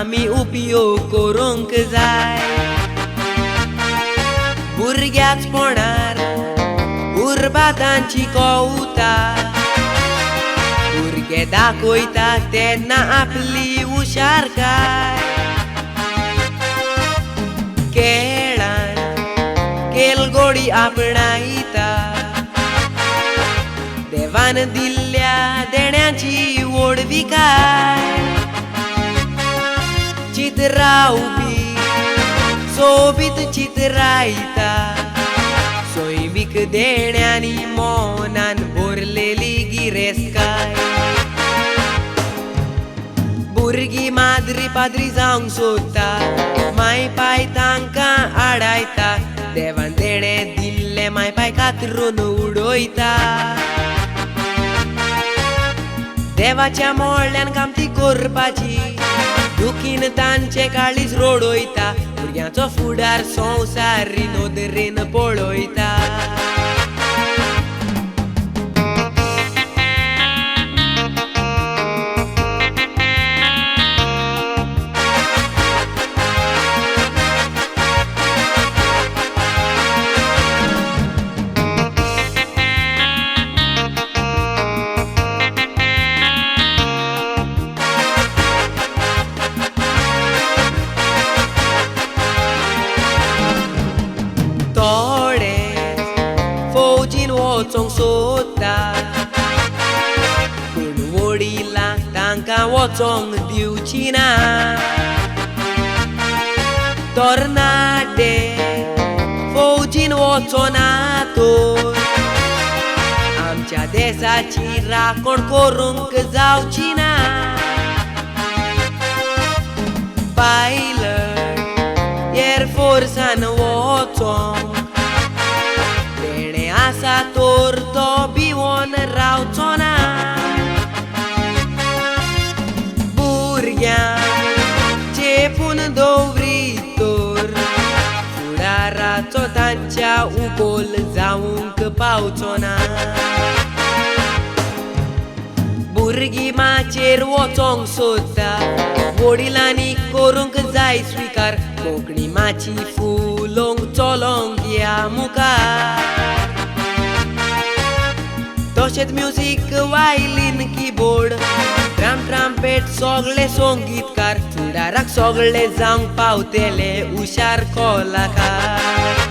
आमी उपयोग करूंक जाय. भुरग्याचपणार उर्बातांची कवता भुरगे दाखयता तेन्ना आपली हुशारकाय. खेळान केलगोडी आपणायता देवान दिल्ल्या देण्याची ओडविकाय. चित्रावपी सोबीत चित्रायता सोयमीक देण्यांनी मोनान भरलेली गिरेस्काय. भुरगीं माद्री पाद्री जावंक सोदता माय पाय तांकां आडायता देवान देणे दिल्ले माय पाय कातरून उडयता. देवाच्या मोळ्यान कामती करपाची दुखीन तांचे काळीज रोडयता भुरग्यांचो फुडार संवसारी नदरेन पळयता. फौजीन वचोंक सोदता पूण वडिलांक तांकां वचोंक दिवची ना. तरणाटे फौजीन वचोना तर आमच्या देशाची राखण करूंक जावची ना. पायलट एअरफोर्सान वचोंक आसा तोर तो भिवोन रावचो ना. भुरग्यांक चेपून दवरी तर फुडाराचो तांच्या उखोल जावंक पावचो ना. भुरगीं माचेर वचोंक सोदता वडिलांनी करूंक जाय स्विकार कोंकणी माची फुलोंक चलोंक या मुखार. तशेंच music violin keyboard drum trumpet सगळे संगीतकार फुडाराक सगळे जावंक पावतेले हुशार कलाकार.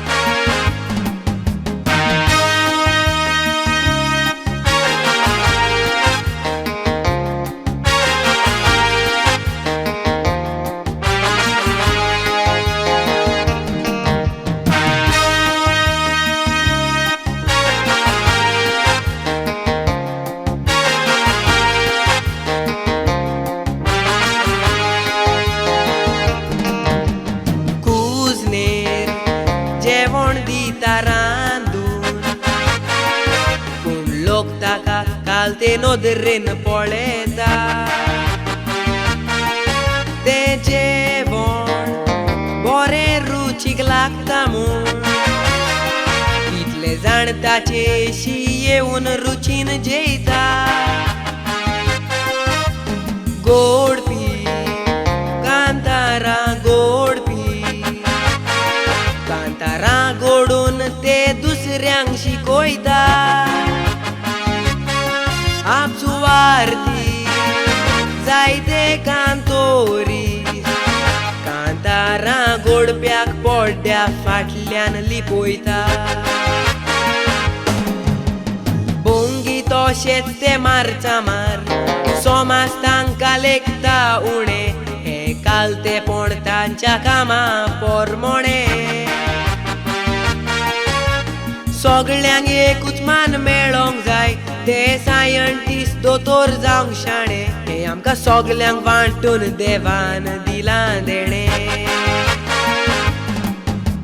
जेवण दिता रांदून पूण लोक ताका कालते नदरेन पळयता. तें जेवण बरें रुचीक लागता म्हूण इतले जाण ताचेशी येवन रुचीन जेयता. गोडपी कांतारां गोडपी कांतारां गोडून ते दुसऱ्यांक शिकयता. आपसुवार्थी जायते कांतोरी कांतारां गोडप्याक पड्ड्या फाटल्यान लिपयता. बोंगी तशेंच ते मारचा मार सोमास तांकां लेखता उणें हे कालतेपण तांच्या कामां पोरमोणें. सगळ्यांक एकूच मान मेळोंक जाय ते सायंटिस्ट दोतोर जावंक शाणे हे आमकां सगल्यांक वांटून देवान दिलां देणे.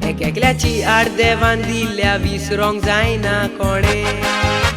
एक एकल्याची आड देवान दिल्या विसरोंक जायना कोणें.